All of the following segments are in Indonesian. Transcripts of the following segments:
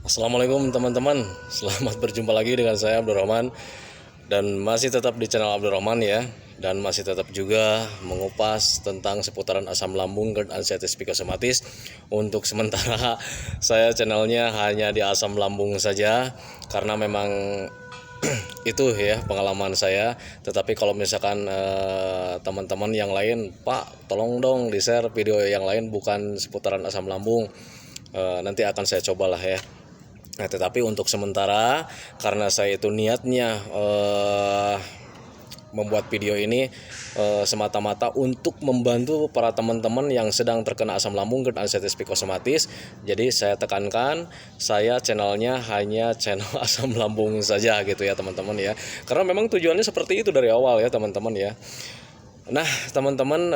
Assalamualaikum teman-teman, selamat berjumpa lagi dengan saya Abdurrahman. Dan masih tetap di channel Abdurrahman ya. Dan masih tetap juga mengupas tentang seputaran asam lambung, GERD, anxieties, psikosomatis. Untuk sementara saya channelnya hanya di asam lambung saja, karena memang itu ya pengalaman saya. Tetapi kalau misalkan teman-teman yang lain, Pak tolong dong di share video yang lain bukan seputaran asam lambung, nanti akan saya cobalah ya. Nah, tetapi untuk sementara karena saya itu niatnya membuat video ini semata-mata untuk membantu para teman-teman yang sedang terkena asam lambung, GERD, anxieties, psikosomatis. Jadi saya tekankan, saya channelnya hanya channel asam lambung saja gitu ya teman-teman ya. Karena memang tujuannya seperti itu dari awal ya teman-teman ya. Nah teman-teman,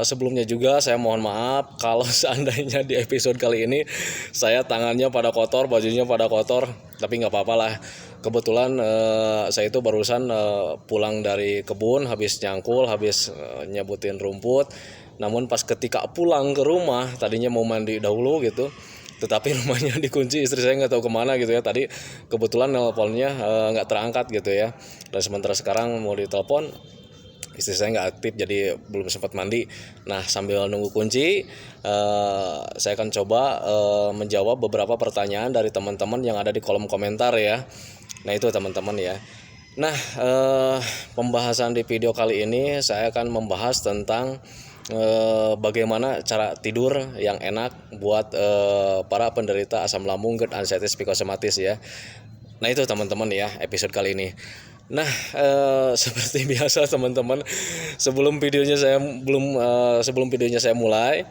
sebelumnya juga saya mohon maaf kalau seandainya di episode kali ini saya tangannya pada kotor, bajunya pada kotor, tapi nggak apa-apa lah. Kebetulan saya itu barusan pulang dari kebun, habis nyangkul, habis nyebutin rumput. Namun pas ketika pulang ke rumah, tadinya mau mandi dahulu gitu, tetapi rumahnya dikunci, istri saya nggak tahu kemana gitu ya. Tadi kebetulan nelponnya nggak terangkat gitu ya. Dan sementara sekarang mau ditelepon, istri saya nggak aktif, jadi belum sempat mandi. Nah sambil nunggu kunci, saya akan coba menjawab beberapa pertanyaan dari teman-teman yang ada di kolom komentar ya. Nah itu teman-teman ya. Nah pembahasan di video kali ini saya akan membahas tentang bagaimana cara tidur yang enak buat para penderita asam lambung, GERD, anxieties, psikosomatis ya. Nah itu teman-teman ya episode kali ini. Nah seperti biasa teman-teman, sebelum videonya saya mulai,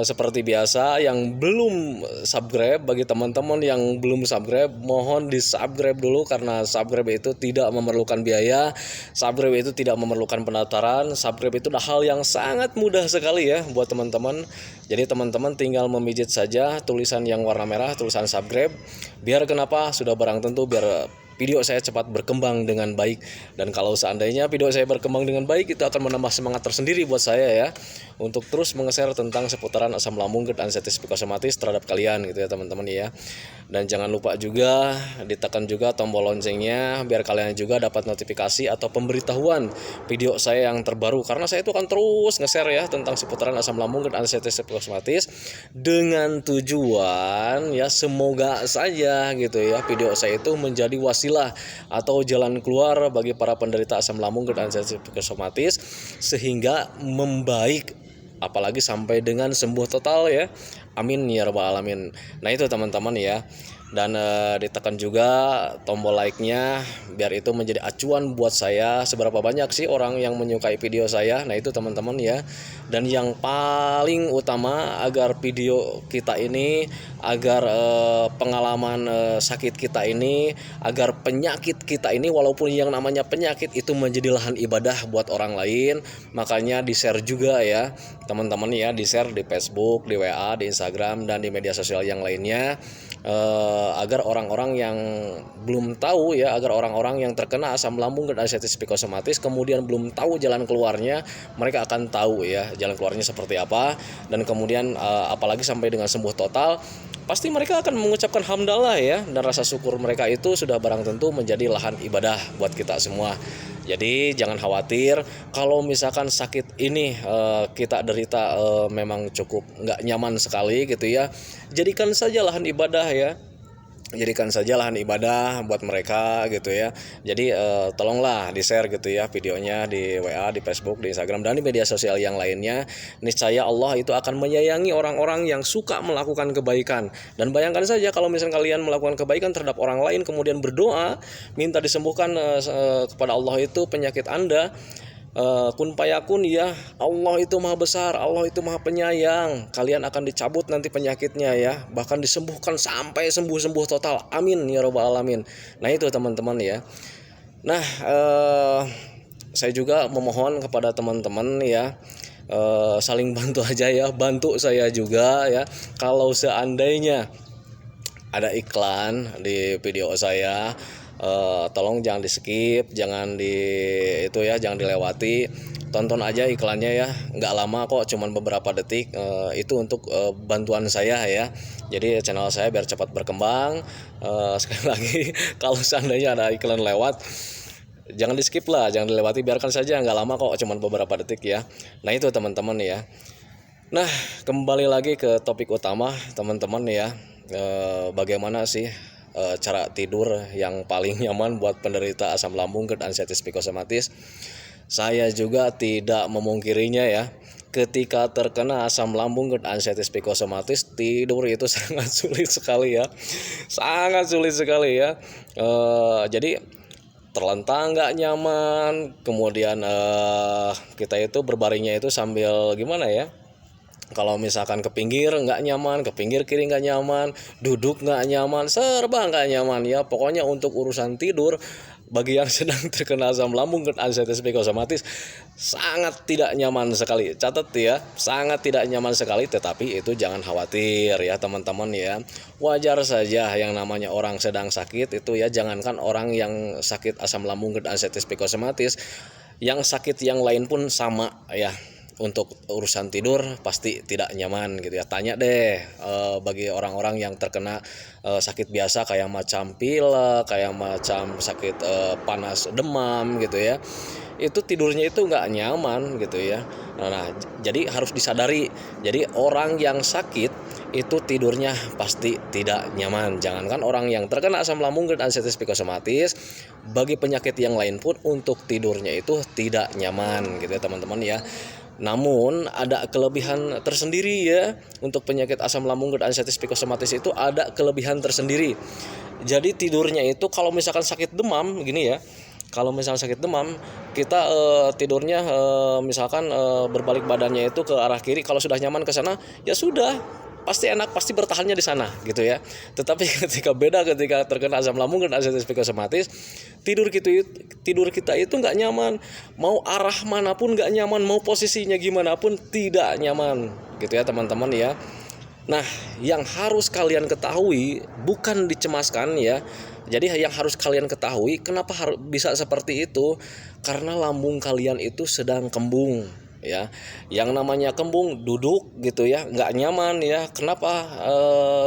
seperti biasa yang belum subscribe, bagi teman-teman yang belum subscribe mohon di subscribe dulu, karena subscribe itu tidak memerlukan biaya, subscribe itu tidak memerlukan pendaftaran, subscribe itu adalah hal yang sangat mudah sekali ya buat teman-teman. Jadi teman-teman tinggal memijit saja tulisan yang warna merah, tulisan subscribe. Biar kenapa? Sudah barang tentu biar video saya cepat berkembang dengan baik. Dan kalau seandainya video saya berkembang dengan baik, itu akan menambah semangat tersendiri buat saya ya, untuk terus menge-share tentang seputaran asam lambung, GERD, anxieties, psikosomatis terhadap kalian gitu ya teman-teman ya. Dan jangan lupa juga ditekan juga tombol loncengnya, biar kalian juga dapat notifikasi atau pemberitahuan video saya yang terbaru. Karena saya itu akan terus nge-share ya tentang seputaran asam lambung, GERD, anxieties, psikosomatis, dengan tujuan ya semoga saja gitu ya video saya itu menjadi wasilah atau jalan keluar bagi para penderita asam lambung, GERD, anxieties, psikosomatis, sehingga membaik, apalagi sampai dengan sembuh total ya. Amin ya rabbal alamin. Nah itu teman-teman ya. Dan ditekan juga tombol like-nya, biar itu menjadi acuan buat saya seberapa banyak sih orang yang menyukai video saya. Nah itu teman-teman ya. Dan yang paling utama, agar video kita ini, agar pengalaman sakit kita ini, agar penyakit kita ini, walaupun yang namanya penyakit itu menjadi lahan ibadah buat orang lain, makanya di-share juga ya teman-teman ya, di-share di Facebook, di WA, di Instagram, dan di media sosial yang lainnya, agar orang-orang yang belum tahu ya, agar orang-orang yang terkena asam lambung, GERD, anxieties, psikosomatis kemudian belum tahu jalan keluarnya, mereka akan tahu ya jalan keluarnya seperti apa. Dan kemudian apalagi sampai dengan sembuh total, pasti mereka akan mengucapkan hamdalah ya, dan rasa syukur mereka itu sudah barang tentu menjadi lahan ibadah buat kita semua. Jadi jangan khawatir kalau misalkan sakit ini kita derita memang cukup nggak nyaman sekali gitu ya, jadikan saja lahan ibadah ya, jadikan saja lahan ibadah buat mereka gitu ya. Jadi tolonglah di-share gitu ya videonya di WA, di Facebook, di Instagram, dan di media sosial yang lainnya. Niscaya Allah itu akan menyayangi orang-orang yang suka melakukan kebaikan. Dan bayangkan saja kalau misalnya kalian melakukan kebaikan terhadap orang lain, kemudian berdoa minta disembuhkan kepada Allah itu penyakit Anda, kun payakun ya, Allah itu maha besar, Allah itu maha penyayang, kalian akan dicabut nanti penyakitnya ya, bahkan disembuhkan sampai sembuh total, amin ya rabbal alamin. Nah itu teman-teman ya. Nah saya juga memohon kepada teman-teman ya, saling bantu aja ya, bantu saya juga ya. Kalau seandainya ada iklan di video saya, tolong jangan di skip, jangan jangan dilewati. Tonton aja iklannya ya, nggak lama kok, cuman beberapa detik. Itu untuk bantuan saya ya, jadi channel saya biar cepat berkembang. Sekali lagi kalau seandainya ada iklan lewat, jangan di skip lah, jangan dilewati, biarkan saja, nggak lama kok, cuman beberapa detik ya. Nah itu teman-teman ya. Nah kembali lagi ke topik utama teman-teman ya. Bagaimana sih cara tidur yang paling nyaman buat penderita asam lambung, GERD, anxieties, psikosomatis? Saya juga tidak memungkirinya ya. Ketika terkena asam lambung, GERD, anxieties, psikosomatis, tidur itu sangat sulit sekali ya. Sangat sulit sekali ya. Jadi terlentang nggak nyaman, kemudian kita itu berbaringnya itu sambil gimana ya? Kalau misalkan ke pinggir nggak nyaman, ke pinggir kiri nggak nyaman, duduk nggak nyaman, serba nggak nyaman ya. Pokoknya untuk urusan tidur, bagi yang sedang terkena asam lambung, GERD, anxieties, psikosomatis, sangat tidak nyaman sekali. Catat ya, sangat tidak nyaman sekali. Tetapi itu jangan khawatir ya teman-teman ya. Wajar saja yang namanya orang sedang sakit itu ya. Jangankan orang yang sakit asam lambung, GERD, anxieties, psikosomatis, yang sakit yang lain pun sama ya. Untuk urusan tidur pasti tidak nyaman gitu ya. Tanya deh bagi orang-orang yang terkena sakit biasa kayak macam pilek, kayak macam sakit panas demam gitu ya, itu tidurnya itu nggak nyaman gitu ya. Nah jadi harus disadari, jadi orang yang sakit itu tidurnya pasti tidak nyaman. Jangankan orang yang terkena asam lambung, GERD, anxieties, psikosomatis, bagi penyakit yang lain pun untuk tidurnya itu tidak nyaman gitu ya teman-teman ya. Namun ada kelebihan tersendiri ya, untuk penyakit asam lambung, GERD, anxieties, psikosomatis itu ada kelebihan tersendiri. Jadi tidurnya itu kalau misalkan sakit demam gini ya, kalau misalkan sakit demam kita tidurnya misalkan berbalik badannya itu ke arah kiri, kalau sudah nyaman ke sana ya sudah, pasti enak, pasti bertahannya di sana gitu ya. Tetapi ketika terkena asam lambung, GERD, anxieties, psikosomatis, tidur kita itu nggak nyaman, mau arah manapun nggak nyaman, mau posisinya gimana pun tidak nyaman gitu ya teman-teman ya. Nah yang harus kalian ketahui, bukan dicemaskan ya, jadi yang harus kalian ketahui kenapa bisa seperti itu, karena lambung kalian itu sedang kembung ya. Yang namanya kembung, duduk gitu ya nggak nyaman ya. Kenapa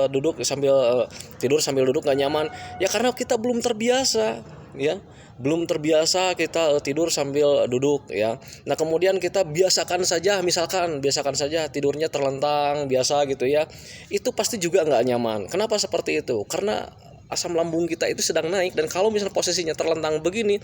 duduk sambil tidur sambil duduk nggak nyaman ya? Karena kita belum terbiasa ya, belum terbiasa kita tidur sambil duduk ya. Nah kemudian kita biasakan saja, misalkan biasakan saja tidurnya terlentang biasa gitu ya, itu pasti juga nggak nyaman. Kenapa seperti itu? Karena asam lambung kita itu sedang naik, dan kalau misalnya posisinya terlentang begini,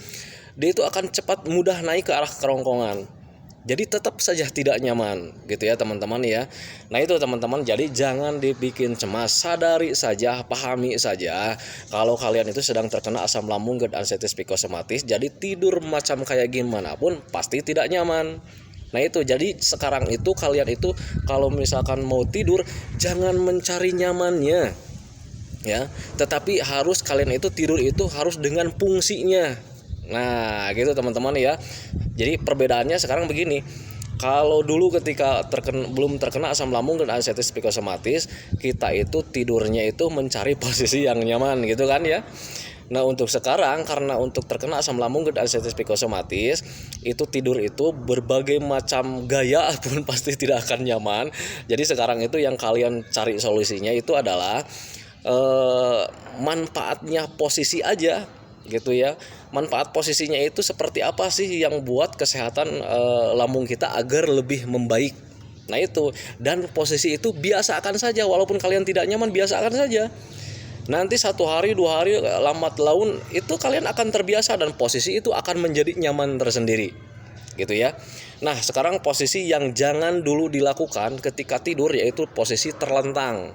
dia itu akan cepat mudah naik ke arah kerongkongan. Jadi tetap saja tidak nyaman gitu ya teman-teman ya. Nah itu teman-teman, jadi jangan dibikin cemas, sadari saja, pahami saja kalau kalian itu sedang terkena asam lambung, GERD, anxieties, psikosomatis. Jadi tidur macam kayak gimana pun pasti tidak nyaman. Nah itu, jadi sekarang itu kalian itu kalau misalkan mau tidur, jangan mencari nyamannya ya, tetapi harus kalian itu tidur itu harus dengan fungsinya. Nah gitu teman-teman ya. Jadi perbedaannya sekarang begini, kalau dulu ketika belum terkena asam lambung dan anxieties, psikosomatis, kita itu tidurnya itu mencari posisi yang nyaman gitu kan ya. Nah untuk sekarang, karena untuk terkena asam lambung, GERD, anxieties, psikosomatis, itu tidur itu berbagai macam gaya pun pasti tidak akan nyaman. Jadi sekarang itu yang kalian cari solusinya itu adalah manfaatnya posisi aja gitu ya. Manfaat posisinya itu seperti apa sih yang buat kesehatan lambung kita agar lebih membaik. Nah itu, dan posisi itu biasakan saja, walaupun kalian tidak nyaman, biasakan saja. Nanti 1 hari 2 hari lambat laun itu kalian akan terbiasa, dan posisi itu akan menjadi nyaman tersendiri gitu ya. Nah sekarang posisi yang jangan dulu dilakukan ketika tidur yaitu posisi terlentang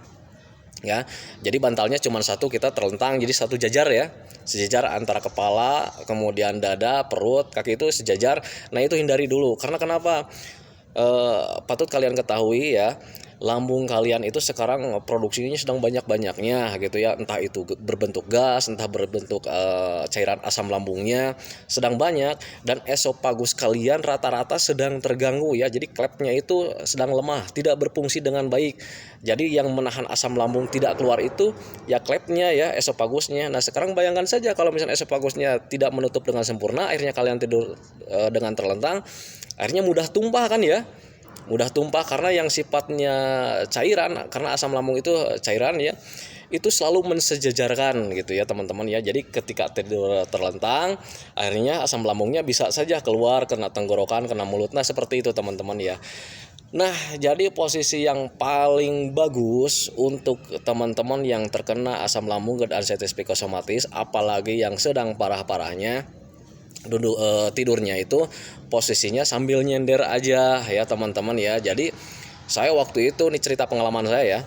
ya. Jadi bantalnya cuma satu, kita terlentang jadi satu jajar ya, sejajar antara kepala, kemudian dada, perut, kaki itu sejajar. Nah itu hindari dulu, karena kenapa? Patut kalian ketahui ya, lambung kalian itu sekarang produksinya sedang banyak-banyaknya gitu ya, entah itu berbentuk gas, entah berbentuk cairan asam lambungnya sedang banyak, dan esofagus kalian rata-rata sedang terganggu ya. Jadi klepnya itu sedang lemah, tidak berfungsi dengan baik. Jadi yang menahan asam lambung tidak keluar itu ya klepnya ya, esofagusnya. Nah sekarang bayangkan saja kalau misalnya esofagusnya tidak menutup dengan sempurna, akhirnya kalian tidur dengan terlentang, akhirnya mudah tumpah kan ya. Mudah tumpah karena yang sifatnya cairan, karena asam lambung itu cairan ya, itu selalu mensejajarkan gitu ya teman-teman ya. Jadi ketika tidur terlentang, akhirnya asam lambungnya bisa saja keluar, kena tenggorokan, kena mulut. Nah seperti itu teman-teman ya. Nah jadi posisi yang paling bagus untuk teman-teman yang terkena asam lambung dan anestesi psikosomatis, apalagi yang sedang parah-parahnya, tidurnya itu posisinya sambil nyender aja ya teman-teman ya. Jadi saya waktu itu, nih cerita pengalaman saya ya,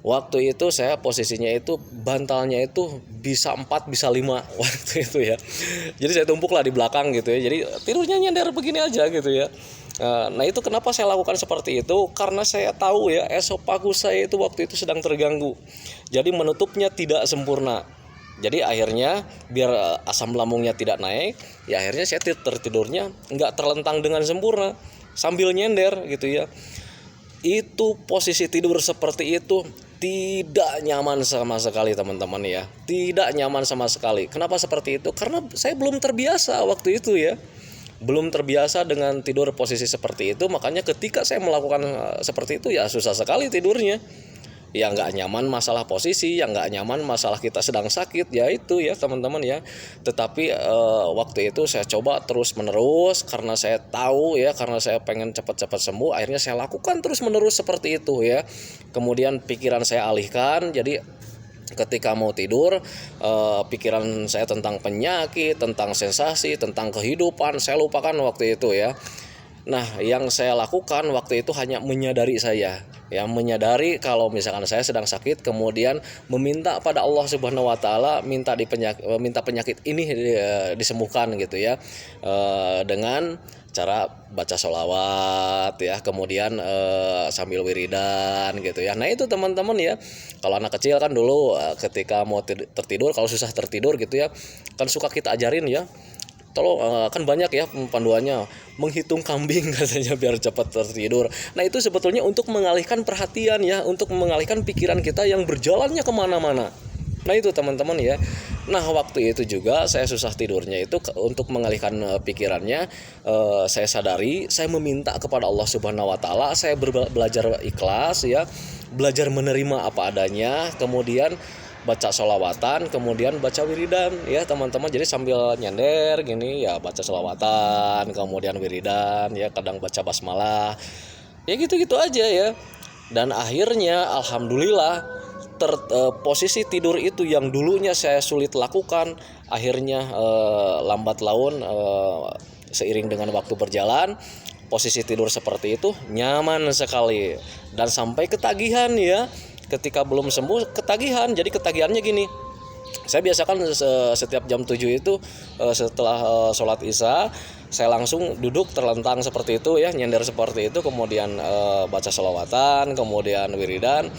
waktu itu saya posisinya itu bantalnya itu bisa 4 bisa 5 waktu itu ya. Jadi saya tumpuk lah di belakang gitu ya, jadi tidurnya nyender begini aja gitu ya. Nah itu kenapa saya lakukan seperti itu, karena saya tahu ya esofagus saya itu waktu itu sedang terganggu, jadi menutupnya tidak sempurna. Jadi akhirnya biar asam lambungnya tidak naik, ya akhirnya saya tertidurnya nggak terlentang dengan sempurna, sambil nyender gitu ya. Itu posisi tidur seperti itu tidak nyaman sama sekali teman-teman ya, tidak nyaman sama sekali. Kenapa seperti itu? Karena saya belum terbiasa waktu itu ya, belum terbiasa dengan tidur posisi seperti itu. Makanya ketika saya melakukan seperti itu ya susah sekali tidurnya. Ya nggak nyaman masalah posisi, yang nggak nyaman masalah kita sedang sakit ya itu ya teman-teman ya. Tetapi waktu itu saya coba terus menerus karena saya tahu ya, karena saya pengen cepat-cepat sembuh, akhirnya saya lakukan terus menerus seperti itu ya. Kemudian pikiran saya alihkan, jadi ketika mau tidur pikiran saya tentang penyakit, tentang sensasi, tentang kehidupan saya lupakan waktu itu ya. Nah yang saya lakukan waktu itu hanya menyadari saya ya, menyadari kalau misalkan saya sedang sakit, kemudian meminta pada Allah Subhanahu wa taala, minta penyakit ini disembuhkan gitu ya, dengan cara baca sholawat ya, kemudian sambil wiridan gitu ya. Nah itu teman-teman ya, kalau anak kecil kan dulu ketika mau tertidur, kalau susah tertidur gitu ya, kan suka kita ajarin ya, tolong kan banyak ya panduannya, menghitung kambing katanya biar cepat tertidur. Nah itu sebetulnya untuk mengalihkan perhatian ya, untuk mengalihkan pikiran kita yang berjalannya kemana-mana. Nah itu teman-teman ya. Nah waktu itu juga saya susah tidurnya itu, untuk mengalihkan pikirannya saya sadari, saya meminta kepada Allah Subhanahu wa taala, saya belajar ikhlas ya, belajar menerima apa adanya, kemudian baca sholawatan, kemudian baca wiridan ya teman-teman. Jadi sambil nyender gini ya baca sholawatan, kemudian wiridan ya, kadang baca basmalah ya, gitu-gitu aja ya. Dan akhirnya alhamdulillah posisi tidur itu yang dulunya saya sulit lakukan, akhirnya lambat laun seiring dengan waktu berjalan, posisi tidur seperti itu nyaman sekali, dan sampai ketagihan ya. Ketika belum sembuh ketagihan, jadi ketagihannya gini, saya biasakan setiap jam 7 itu setelah sholat isya, saya langsung duduk terlentang seperti itu ya, nyender seperti itu, kemudian baca sholawatan, kemudian wiridan.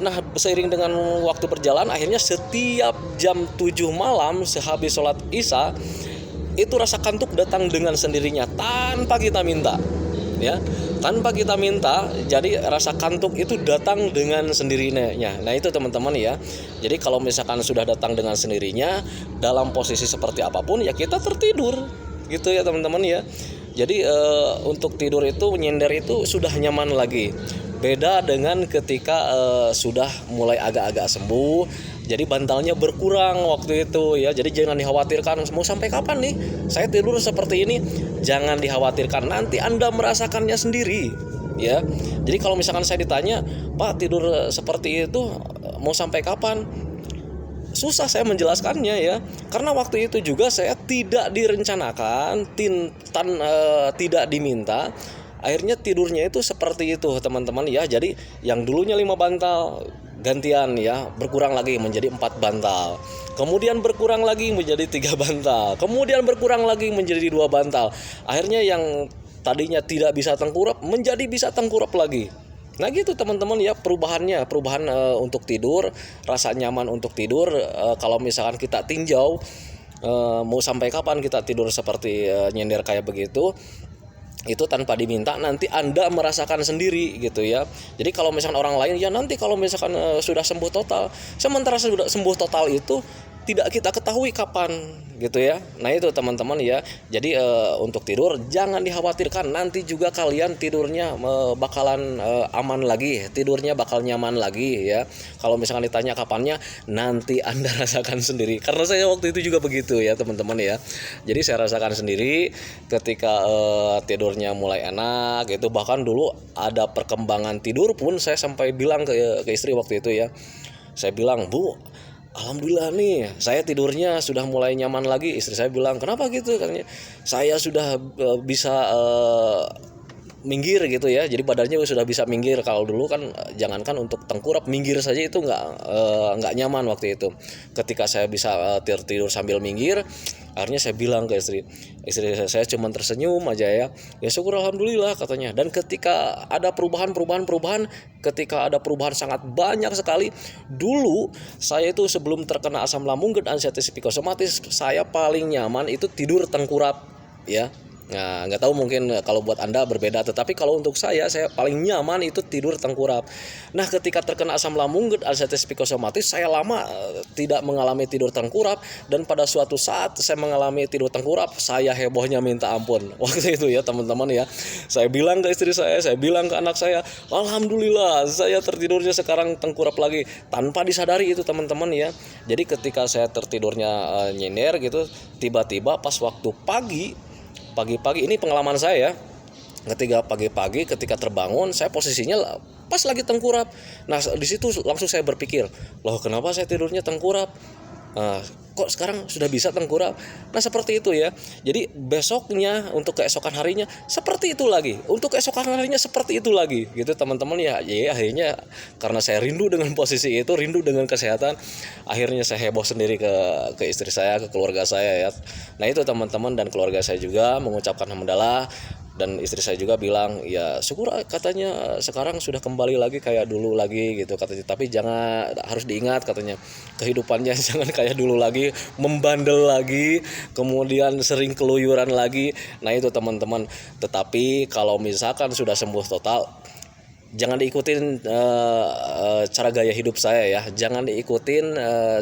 Nah seiring dengan waktu berjalan, akhirnya setiap jam 7 malam sehabis sholat isya, itu rasa kantuk datang dengan sendirinya tanpa kita minta ya, tanpa kita minta. Jadi rasa kantuk itu datang dengan sendirinya. Nah itu teman-teman ya, jadi kalau misalkan sudah datang dengan sendirinya dalam posisi seperti apapun ya kita tertidur gitu ya teman-teman ya. Jadi untuk tidur itu, nyender itu sudah nyaman lagi. Beda dengan ketika sudah mulai agak-agak sembuh, jadi bantalnya berkurang waktu itu ya. Jadi jangan dikhawatirkan mau sampai kapan nih saya tidur seperti ini, jangan dikhawatirkan, nanti Anda merasakannya sendiri ya. Jadi kalau misalkan saya ditanya, Pak tidur seperti itu mau sampai kapan, susah saya menjelaskannya ya, karena waktu itu juga saya tidak direncanakan, tidak diminta. Akhirnya tidurnya itu seperti itu teman-teman ya. Jadi yang dulunya 5 bantal gantian ya, berkurang lagi menjadi 4 bantal, kemudian berkurang lagi menjadi 3 bantal, kemudian berkurang lagi menjadi 2 bantal. Akhirnya yang tadinya tidak bisa tengkurap menjadi bisa tengkurap lagi Nah gitu teman-teman ya, perubahan untuk tidur, rasa nyaman untuk tidur. Kalau misalkan kita tinjau, mau sampai kapan kita tidur seperti nyender kayak begitu, itu tanpa diminta nanti Anda merasakan sendiri gitu ya. Jadi kalau misalkan orang lain ya nanti kalau misalkan sudah sembuh total, sementara sudah sembuh total itu tidak kita ketahui kapan gitu ya. Nah itu teman-teman ya. Jadi untuk tidur jangan dikhawatirkan, nanti juga kalian tidurnya bakalan aman lagi, tidurnya bakal nyaman lagi ya. Kalau misalkan ditanya kapannya, nanti Anda rasakan sendiri. Karena saya waktu itu juga begitu ya teman-teman ya. Jadi saya rasakan sendiri ketika tidurnya mulai enak gitu. Bahkan dulu ada perkembangan tidur pun saya sampai bilang ke istri waktu itu ya. Saya bilang, "Bu, alhamdulillah nih, saya tidurnya sudah mulai nyaman lagi." Istri saya bilang, "Kenapa gitu?" Katanya, "Saya sudah bisa minggir gitu ya, jadi badannya sudah bisa minggir." Kalau dulu kan jangankan untuk tengkurap, minggir saja itu nggak nyaman waktu itu. Ketika saya bisa tidur sambil minggir, akhirnya saya bilang ke istri saya cuma tersenyum aja ya. "Ya syukur alhamdulillah," katanya. Dan ketika ada perubahan, ketika ada perubahan sangat banyak sekali. Dulu saya itu sebelum terkena asam lambung dan anestesi psikosomatis, saya paling nyaman itu tidur tengkurap ya. Nah, nggak tahu mungkin kalau buat Anda berbeda, tetapi kalau untuk saya paling nyaman itu tidur tengkurap. Nah, ketika terkena asam lambung dan anestesi psikosomatis, saya lama tidak mengalami tidur tengkurap, dan pada suatu saat saya mengalami tidur tengkurap, saya hebohnya minta ampun. Waktu itu ya teman-teman ya, saya bilang ke istri saya bilang ke anak saya, "Alhamdulillah, saya tertidurnya sekarang tengkurap lagi," tanpa disadari itu teman-teman ya. Jadi ketika saya tertidurnya nyender gitu, tiba-tiba pas waktu pagi-pagi ini pengalaman saya, ketika pagi-pagi ketika terbangun saya posisinya pas lagi tengkurap. Nah di situ langsung saya berpikir, loh kenapa saya tidurnya tengkurap? Kok sekarang sudah bisa tengkurap? Nah seperti itu ya. Jadi besoknya untuk keesokan harinya seperti itu lagi, untuk keesokan harinya seperti itu lagi gitu teman-teman ya. Jadi akhirnya karena saya rindu dengan posisi itu, rindu dengan kesehatan, akhirnya saya heboh sendiri ke istri saya, ke keluarga saya ya. Nah itu teman-teman, dan keluarga saya juga mengucapkan hamdalah. Dan istri saya juga bilang, "Ya syukur," katanya, "sekarang sudah kembali lagi kayak dulu lagi," gitu katanya. "Tapi jangan, harus diingat," katanya, "kehidupannya jangan kayak dulu lagi, membandel lagi, kemudian sering keluyuran lagi." Nah itu teman-teman. Tetapi kalau misalkan sudah sembuh total, jangan diikutin cara gaya hidup saya ya. Jangan diikutin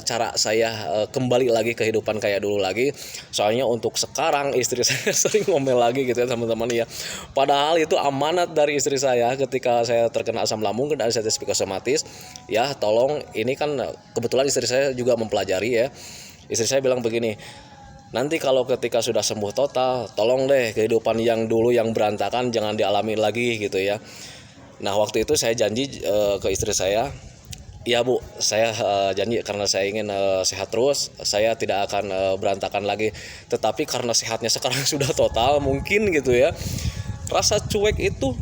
cara saya kembali lagi kehidupan kayak dulu lagi. Soalnya untuk sekarang istri saya sering ngomel lagi gitu ya teman-teman ya. Padahal itu amanat dari istri saya ketika saya terkena asam lambung dan anestesi psikosomatis. Ya tolong, ini kan kebetulan istri saya juga mempelajari ya. Istri saya bilang begini, "Nanti kalau ketika sudah sembuh total, tolong deh kehidupan yang dulu yang berantakan jangan dialami lagi," gitu ya. Nah waktu itu saya janji ke istri saya, "Iya Bu, saya janji karena saya ingin sehat terus, saya tidak akan berantakan lagi." Tetapi karena sehatnya sekarang sudah total, mungkin gitu ya, rasa cuek itu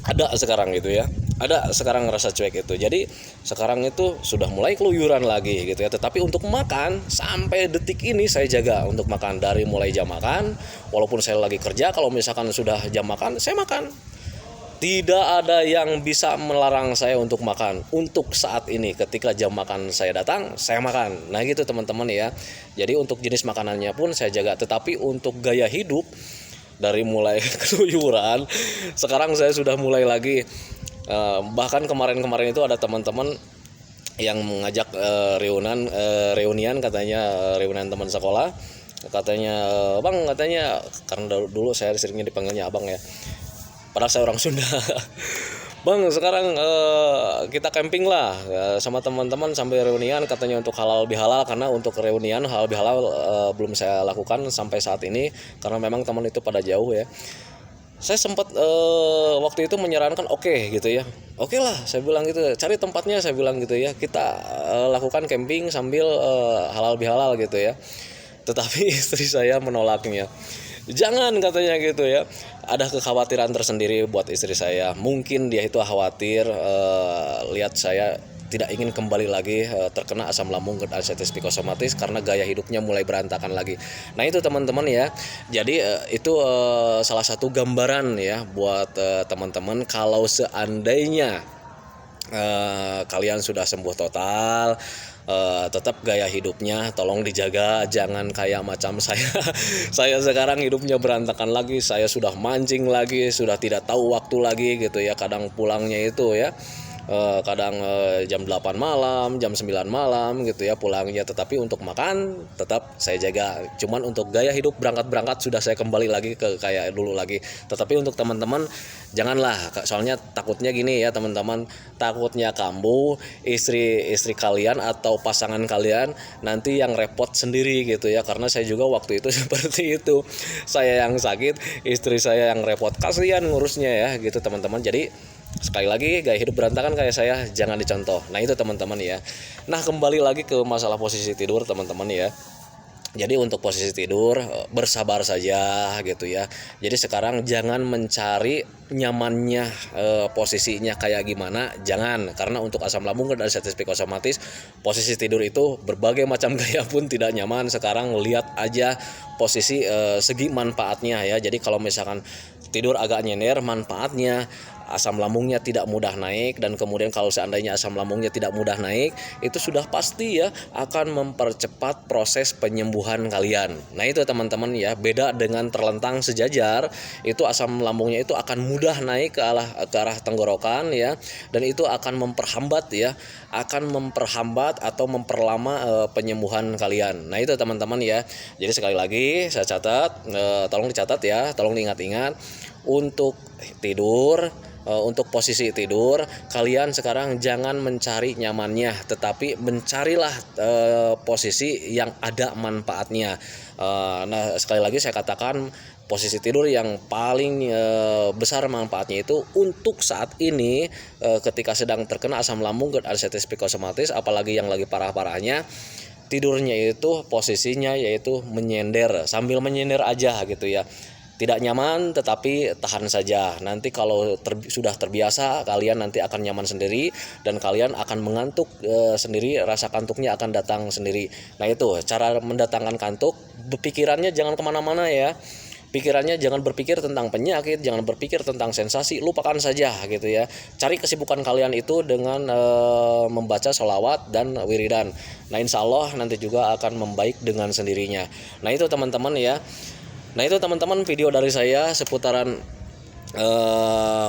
ada sekarang gitu ya. Ada sekarang rasa cuek itu. Jadi sekarang itu sudah mulai keluyuran lagi gitu ya. Tetapi untuk makan sampai detik ini saya jaga untuk makan, dari mulai jam makan. Walaupun saya lagi kerja, kalau misalkan sudah jam makan, saya makan. Tidak ada yang bisa melarang saya untuk makan. Untuk saat ini ketika jam makan saya datang, saya makan. Nah gitu teman-teman ya. Jadi untuk jenis makanannya pun saya jaga. Tetapi untuk gaya hidup, dari mulai keluyuran, sekarang saya sudah mulai lagi. Bahkan kemarin-kemarin itu ada teman-teman yang mengajak reunian katanya, reunian teman sekolah. Katanya, "Bang," katanya, karena dulu saya seringnya dipanggilnya abang ya, padahal saya orang Sunda. "Bang, sekarang kita camping lah sama teman-teman sampai reunian," katanya, "untuk halal bihalal." Karena untuk reunian halal bihalal belum saya lakukan sampai saat ini karena memang teman itu pada jauh ya. Saya sempat waktu itu menyarankan, oke gitu ya, "Oke lah," saya bilang gitu, "cari tempatnya," saya bilang gitu ya, "kita lakukan camping sambil halal bihalal gitu ya." Tetapi istri saya menolaknya. "Jangan," katanya gitu ya. Ada kekhawatiran tersendiri buat istri saya. Mungkin dia itu khawatir lihat saya tidak ingin kembali lagi terkena asam lambung, GERD, artritis psikosomatis karena gaya hidupnya mulai berantakan lagi. Nah itu teman-teman ya. Jadi itu salah satu gambaran ya buat teman-teman kalau seandainya kalian sudah sembuh total, tetap gaya hidupnya tolong dijaga, jangan kayak macam saya. Saya sekarang hidupnya berantakan lagi, saya sudah mancing lagi, sudah tidak tahu waktu lagi gitu ya. Kadang pulangnya itu ya kadang jam 8 malam, jam 9 malam gitu ya pulangnya, tetapi untuk makan tetap saya jaga. Cuman untuk gaya hidup berangkat sudah saya kembali lagi ke kayak dulu lagi. Tetapi untuk teman-teman janganlah, soalnya takutnya gini ya teman-teman, takutnya kamu, istri kalian atau pasangan kalian nanti yang repot sendiri gitu ya, karena saya juga waktu itu seperti itu. Saya yang sakit, istri saya yang repot, kasihan ngurusnya ya gitu teman-teman. Jadi sekali lagi gaya hidup berantakan kayak saya jangan dicontoh. Nah itu teman-teman ya. Nah kembali lagi ke masalah posisi tidur teman-teman ya. Jadi untuk posisi tidur bersabar saja gitu ya. Jadi sekarang jangan mencari nyamannya posisinya kayak gimana, jangan, karena untuk asam lambung dan artritis psikosomatis posisi tidur itu berbagai macam gaya pun tidak nyaman. Sekarang lihat aja posisi segi manfaatnya ya. Jadi kalau misalkan tidur agak nyender, manfaatnya asam lambungnya tidak mudah naik, dan kemudian kalau seandainya asam lambungnya tidak mudah naik, itu sudah pasti ya akan mempercepat proses penyembuhan kalian. Nah itu teman-teman ya, beda dengan terlentang sejajar, itu asam lambungnya itu akan mudah naik ke arah tenggorokan ya, dan itu akan memperhambat atau memperlama penyembuhan kalian. Nah itu teman-teman ya. Jadi sekali lagi saya catat, tolong dicatat ya, tolong diingat-ingat untuk tidur. Untuk posisi tidur, kalian sekarang jangan mencari nyamannya, tetapi mencarilah posisi yang ada manfaatnya. Nah sekali lagi saya katakan, posisi tidur yang paling besar manfaatnya itu untuk saat ini ketika sedang terkena asam lambung, GERD, artritis psikosomatis, apalagi yang lagi parah-parahnya, tidurnya itu posisinya yaitu menyender, sambil menyender aja gitu ya. Tidak nyaman tetapi tahan saja. Nanti kalau sudah terbiasa, kalian nanti akan nyaman sendiri dan kalian akan mengantuk sendiri, rasa kantuknya akan datang sendiri. Nah itu cara mendatangkan kantuk. Pikirannya jangan kemana-mana ya. Pikirannya jangan berpikir tentang penyakit, jangan berpikir tentang sensasi, lupakan saja gitu ya. Cari kesibukan kalian itu dengan membaca sholawat dan wiridan. Nah insya Allah nanti juga akan membaik dengan sendirinya. Nah itu teman-teman ya. Nah itu teman-teman video dari saya seputaran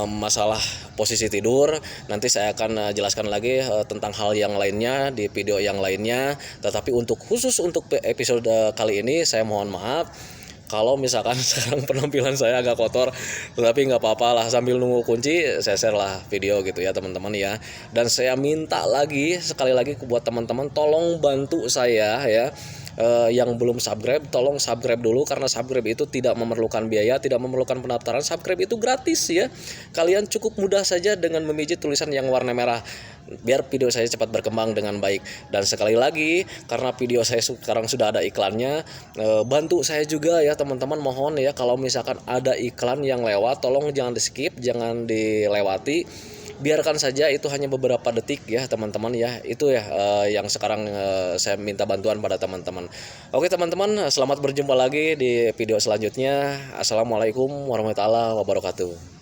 masalah posisi tidur. Nanti saya akan jelaskan lagi tentang hal yang lainnya di video yang lainnya. Tetapi khusus untuk episode kali ini saya mohon maaf kalau misalkan sekarang penampilan saya agak kotor, tetapi nggak apa-apa lah, sambil nunggu kunci saya share lah video gitu ya teman-teman ya. Dan saya minta lagi sekali lagi buat teman-teman, tolong bantu saya ya. Yang belum subscribe, tolong subscribe dulu, karena subscribe itu tidak memerlukan biaya, tidak memerlukan pendaftaran. Subscribe itu gratis ya. Kalian cukup mudah saja dengan memijit tulisan yang warna merah, biar video saya cepat berkembang dengan baik. Dan sekali lagi, karena video saya sekarang sudah ada iklannya, bantu saya juga ya teman-teman. Mohon ya, kalau misalkan ada iklan yang lewat, tolong jangan di skip, jangan dilewati. Biarkan saja itu hanya beberapa detik ya teman-teman ya. Itu ya yang sekarang saya minta bantuan pada teman-teman. Oke teman-teman, selamat berjumpa lagi di video selanjutnya. Assalamualaikum warahmatullahi wabarakatuh.